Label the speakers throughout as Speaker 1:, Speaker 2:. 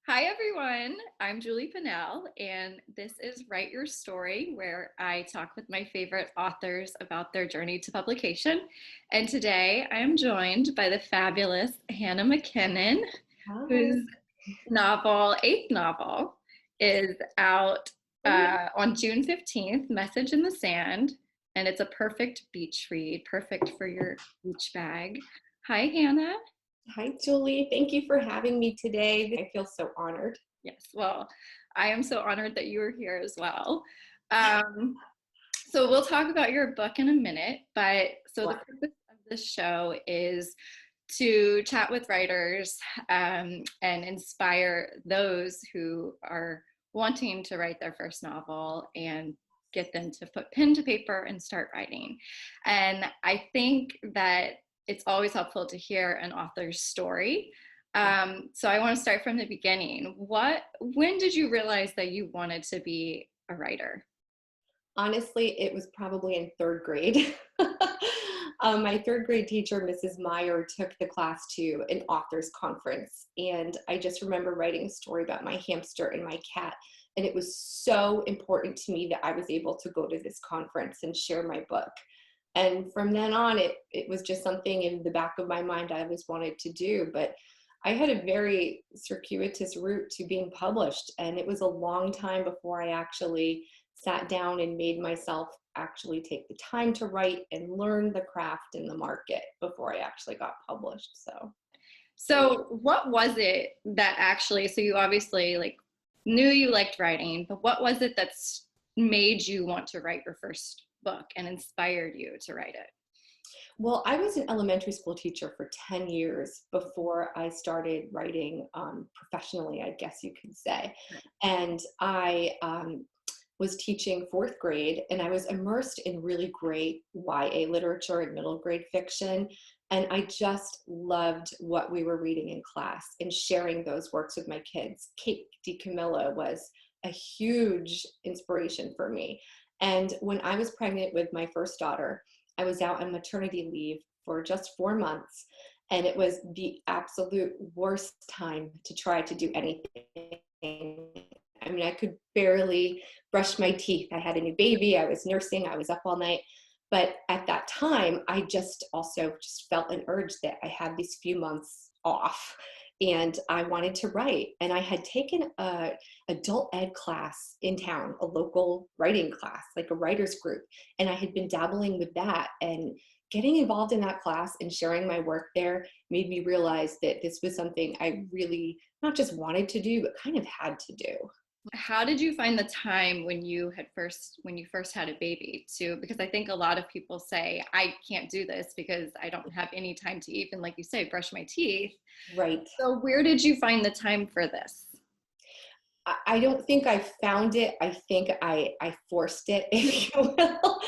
Speaker 1: Hi, everyone. I'm Julie Pennell, and this is Write Your Story, where I talk with my favorite authors about their journey to publication. And today I am joined by the fabulous Hannah McKinnon,
Speaker 2: Hi.
Speaker 1: whose eighth novel, is out on June 15th, Message in the Sand. And it's a perfect beach read, perfect for your beach bag. Hi, Hannah.
Speaker 2: Hi, Julie. Thank you for having me today. I feel so honored.
Speaker 1: Yes, well, I am so honored that you are here as well. Um, so we'll talk about your book in a minute, but so the
Speaker 2: What?
Speaker 1: purpose of this show is to chat with writers and inspire those who are wanting to write their first novel and get them to put pen to paper and start writing. And I think that it's always helpful to hear an author's story. So I want to start from the beginning. When did you realize that you wanted to be a writer?
Speaker 2: Honestly, it was probably in third grade. My third grade teacher, Mrs. Meyer, took the class to an author's conference. And I just remember writing a story about my hamster and my cat. And it was so important to me that I was able to go to this conference and share my book. And from then on, it was just something in the back of my mind I always wanted to do. But I had a very circuitous route to being published. And it was a long time before I actually sat down and made myself actually take the time to write and learn the craft and the market before I actually got published.
Speaker 1: So what was it that actually, so you obviously knew you liked writing, but what was it that's made you want to write your first book and inspired you to write it?
Speaker 2: well, I was an elementary school teacher for 10 years before I started writing professionally, I guess you could say. And I was teaching fourth grade, and I was immersed in really great YA literature and middle grade fiction. And I just loved what we were reading in class and sharing those works with my kids. Kate DiCamillo was a huge inspiration for me. And when I was pregnant with my first daughter, I was out on maternity leave for just 4 months. And it was the absolute worst time to try to do anything. I mean, I could barely brush my teeth. I had a new baby. I was nursing. I was up all night. But at that time, I just also just felt an urge that I had these few months off and I wanted to write. And I had taken a adult ed class in town, a local writing class, like a writer's group. And I had been dabbling with that, and getting involved in that class and sharing my work there made me realize that this was something I really not just wanted to do, but kind of had to do.
Speaker 1: How did you find the time when you first had a baby to, because I think a lot of people say, I can't do this because I don't have any time to even, like you say, brush my teeth.
Speaker 2: Right.
Speaker 1: So where did you find the time for this?
Speaker 2: I don't think I found it. I think I forced it, if you will.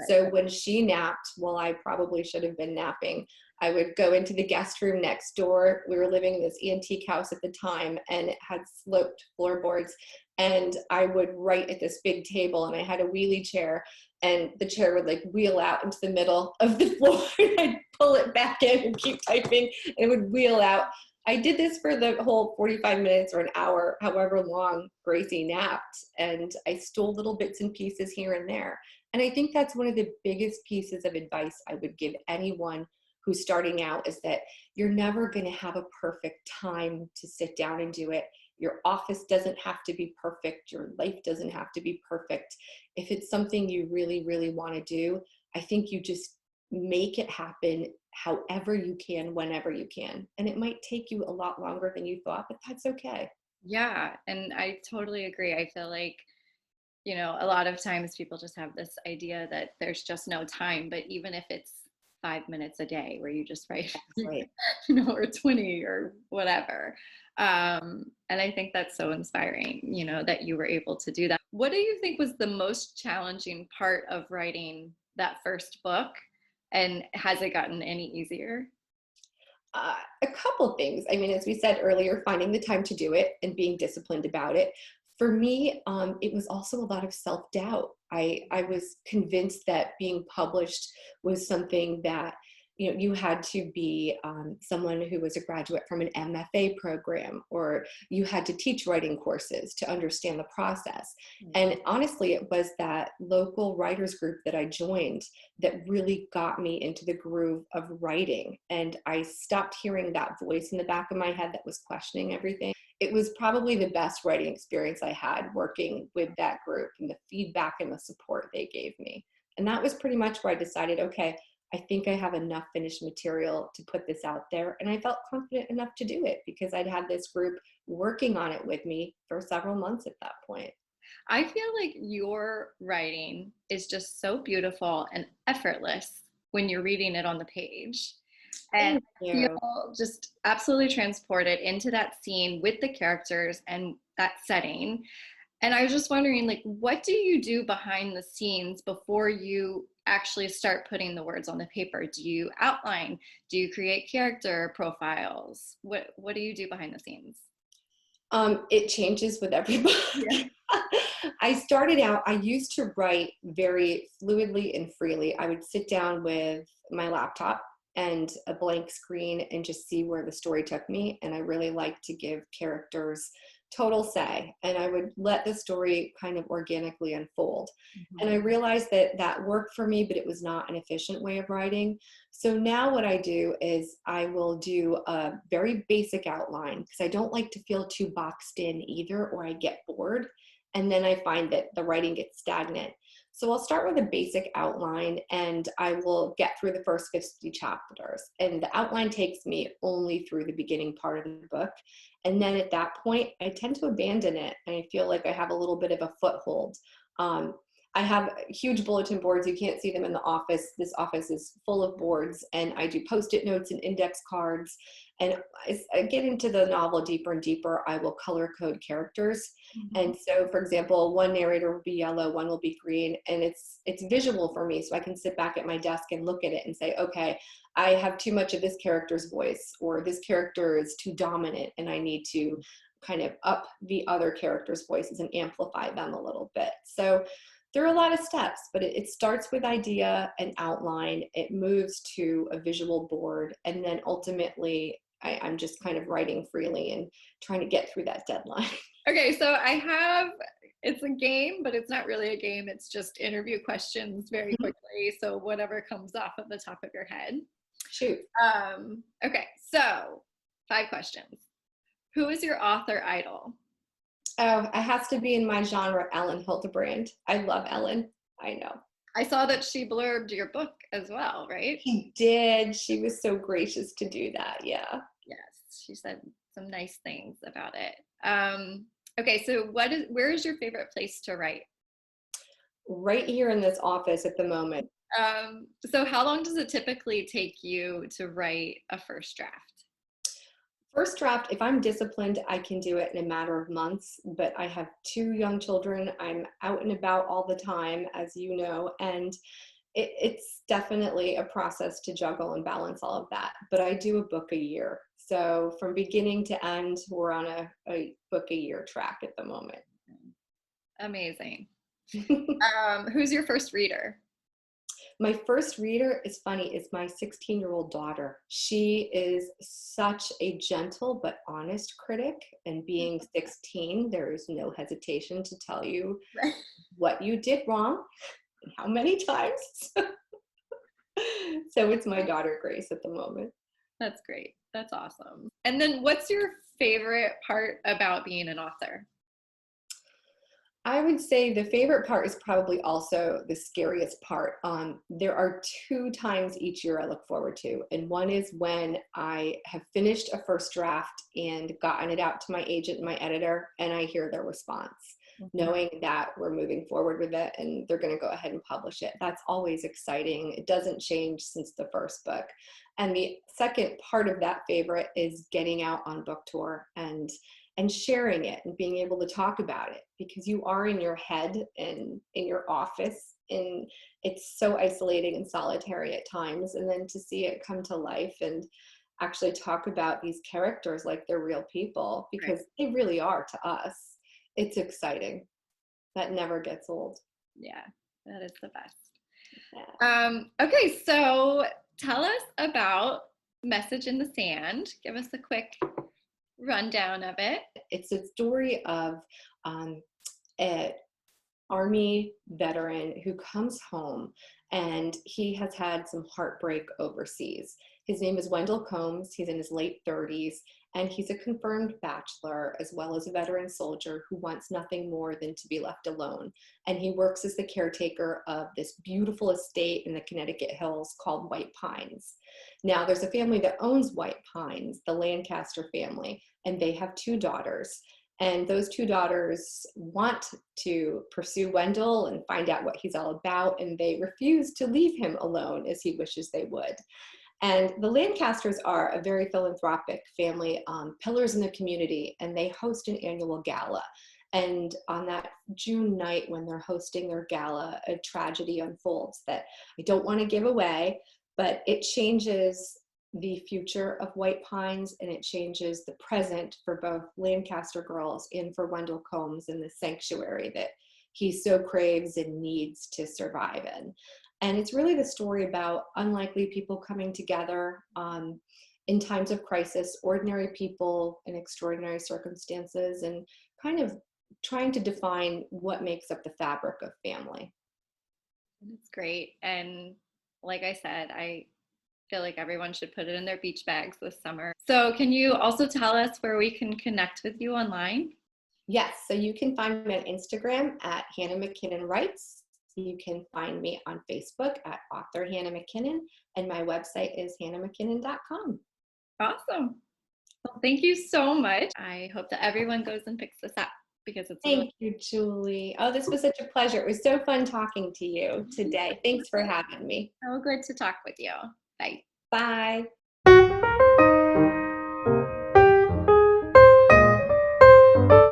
Speaker 2: So when she napped, well, I probably should have been napping. I would go into the guest room next door. We were living in this antique house at the time, and it had sloped floorboards. And I would write at this big table, and I had a wheelie chair, and the chair would like wheel out into the middle of the floor. And I'd pull it back in and keep typing, and it would wheel out. I did this for the whole 45 minutes or an hour, however long Gracie napped, and I stole little bits and pieces here and there. And I think that's one of the biggest pieces of advice I would give anyone who's starting out, is that you're never going to have a perfect time to sit down and do it. Your office doesn't have to be perfect. Your life doesn't have to be perfect. If it's something you really, really want to do, I think you just make it happen however you can, whenever you can. And it might take you a lot longer than you thought, but that's okay.
Speaker 1: Yeah, and I totally agree. I feel like, a lot of times people just have this idea that there's just no time, but even if it's 5 minutes a day where you just write,
Speaker 2: Right.
Speaker 1: or 20 or whatever. And I think that's so inspiring, that you were able to do that. What do you think was the most challenging part of writing that first book? And has it gotten any easier?
Speaker 2: A couple things. I mean, as we said earlier, finding the time to do it and being disciplined about it. For me, it was also a lot of self-doubt. I was convinced that being published was something that you had to be someone who was a graduate from an MFA program, or you had to teach writing courses to understand the process. And honestly, it was that local writers group that I joined that really got me into the groove of writing. And I stopped hearing that voice in the back of my head that was questioning everything. It was probably the best writing experience I had, working with that group, and the feedback and the support they gave me. And that was pretty much where I decided, okay, I think I have enough finished material to put this out there. And I felt confident enough to do it because I'd had this group working on it with me for several months at that point.
Speaker 1: I feel like your writing is just so beautiful and effortless when you're reading it on the page. And
Speaker 2: Thank
Speaker 1: I
Speaker 2: you.
Speaker 1: feel just absolutely transported into that scene with the characters and that setting. And I was just wondering, like, what do you do behind the scenes before you actually start putting the words on the paper? Do you outline? Do you create character profiles? What do you do behind the scenes?
Speaker 2: It changes with everybody.
Speaker 1: Yeah.
Speaker 2: I started out, I used to write very fluidly and freely. I would sit down with my laptop and a blank screen and just see where the story took me. And I really like to give characters total say, and I would let the story kind of organically unfold. And I realized that that worked for me, but it was not an efficient way of writing. So now what I do is I will do a very basic outline, because I don't like to feel too boxed in either, or I get bored. And then I find that the writing gets stagnant. So I'll start with a basic outline, and I will get through the first 50 chapters. And the outline takes me only through the beginning part of the book. And then at that point, I tend to abandon it. And I feel like I have a little bit of a foothold. I have huge bulletin boards. You can't see them in the office. This office is full of boards, and I do Post-it notes and index cards. And as I get into the novel deeper and deeper, I will color code characters. And so, for example, one narrator will be yellow, one will be green, and it's visual for me. So I can sit back at my desk and look at it and say, okay, I have too much of this character's voice, or this character is too dominant, and I need to kind of up the other character's voices and amplify them a little bit. So there are a lot of steps, but it starts with idea and outline. It moves to a visual board, and then ultimately I'm just kind of writing freely and trying to get through that deadline.
Speaker 1: Okay, so it's a game, but it's not really a game. It's just interview questions very quickly. So whatever comes off of the top of your head.
Speaker 2: Shoot.
Speaker 1: Okay, so 5 questions. Who is your author idol?
Speaker 2: Oh, it has to be in my genre, Ellen Hildebrand. I love Ellen. I know.
Speaker 1: I saw that she blurbed your book as well, right?
Speaker 2: She did. She was so gracious to do that. Yeah.
Speaker 1: Yes, she said some nice things about it. Okay, so where is your favorite place to write?
Speaker 2: Right here in this office at the moment.
Speaker 1: So how long does it typically take you to write a first draft?
Speaker 2: First draft, if I'm disciplined, I can do it in a matter of months, but I have 2 young children. I'm out and about all the time, as you know, and it's definitely a process to juggle and balance all of that. But I do a book a year. So from beginning to end, we're on a book a year track at the moment.
Speaker 1: Amazing. Who's your first reader?
Speaker 2: My first reader, is funny, is my 16-year-old daughter. She is such a gentle but honest critic, and being 16, there is no hesitation to tell you what you did wrong and how many times. So it's my daughter, Grace, at the moment.
Speaker 1: That's great. That's awesome. And then what's your favorite part about being an author?
Speaker 2: I would say the favorite part is probably also the scariest part. There are 2 times each year I look forward to, and one is when I have finished a first draft and gotten it out to my agent and my editor, and I hear their response, knowing that we're moving forward with it and they're going to go ahead and publish it. That's always exciting. It doesn't change since the first book. And the second part of that favorite is getting out on book tour and sharing it and being able to talk about it, because you are in your head and in your office, and it's so isolating and solitary at times. And then to see it come to life and actually talk about these characters like they're real people, because they really are to us. It's exciting. That never gets old.
Speaker 1: Yeah, that is the best. Yeah. Okay, so tell us about Message in the Sand. Give us a quick rundown of it.
Speaker 2: It's a story of an Army veteran who comes home and he has had some heartbreak overseas. His name is Wendell Combs. He's in his late 30s, and he's a confirmed bachelor as well as a veteran soldier who wants nothing more than to be left alone. And he works as the caretaker of this beautiful estate in the Connecticut hills called White Pines. Now, there's a family that owns White Pines, the Lancaster family, and they have two daughters. And those two daughters want to pursue Wendell and find out what he's all about, and they refuse to leave him alone as he wishes they would. And the Lancasters are a very philanthropic family, pillars in the community, and they host an annual gala. And on that June night when they're hosting their gala, a tragedy unfolds that I don't want to give away, but it changes the future of White Pines, and it changes the present for both Lancaster girls and for Wendell Combs in the sanctuary that he so craves and needs to survive in. And it's really the story about unlikely people coming together in times of crisis, ordinary people in extraordinary circumstances, and kind of trying to define what makes up the fabric of family.
Speaker 1: It's great. And like I said, I feel like everyone should put it in their beach bags this summer. So can you also tell us where we can connect with you online?
Speaker 2: Yes, so you can find me on Instagram at Hannah McKinnon Writes. You can find me on Facebook at author Hannah McKinnon, and my website is hannahmckinnon.com.
Speaker 1: Awesome. Well, thank you so much. I hope that everyone goes and picks this up because it's
Speaker 2: Thank you, Julie. Oh, this was such a pleasure. It was so fun talking to you today. Thanks for having me.
Speaker 1: so good to talk with you. Bye.
Speaker 2: Bye.